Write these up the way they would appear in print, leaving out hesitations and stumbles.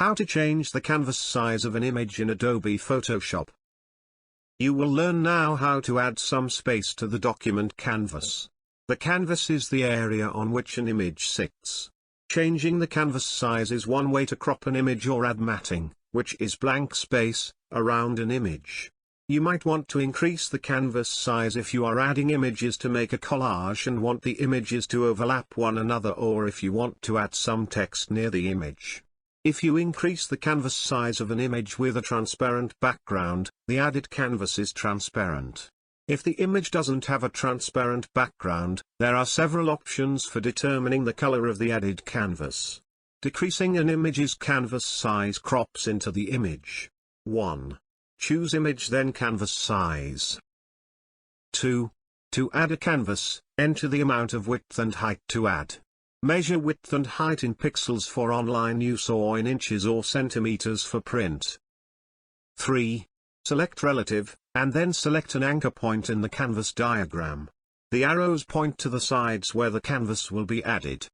How to change the canvas size of an image in Adobe Photoshop. You will learn now how to add some space to the document canvas. The canvas is the area on which an image sits. Changing the canvas size is one way to crop an image or add matting, which is blank space, around an image. You might want to increase the canvas size if you are adding images to make a collage and want the images to overlap one another, or if you want to add some text near the image. If you increase the canvas size of an image with a transparent background, the added canvas is transparent. If the image doesn't have a transparent background, there are several options for determining the color of the added canvas. Decreasing an image's canvas size crops into the image. 1. Choose image then canvas size. 2. To add a canvas, enter the amount of width and height to add. Measure width and height in pixels for online use or in inches or centimeters for print. 3. Select relative, and then select an anchor point in the canvas diagram. The arrows point to the sides where the canvas will be added.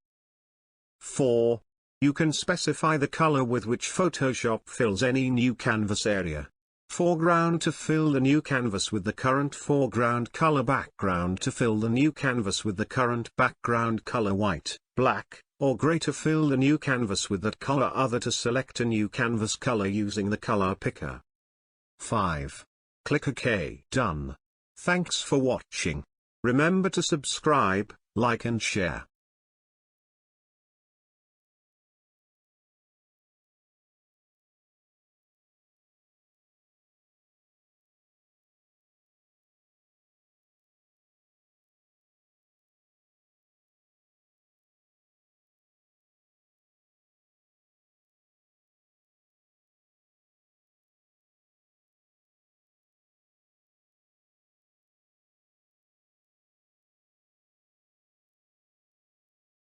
4. You can specify the color with which Photoshop fills any new canvas area. Foreground to fill the new canvas with the current foreground color, background to fill the new canvas with the current background color, white, black, or gray to fill the new canvas with that color, other to select a new canvas color using the color picker. 5. Click OK. Done. Thanks for watching. Remember to subscribe, like and share.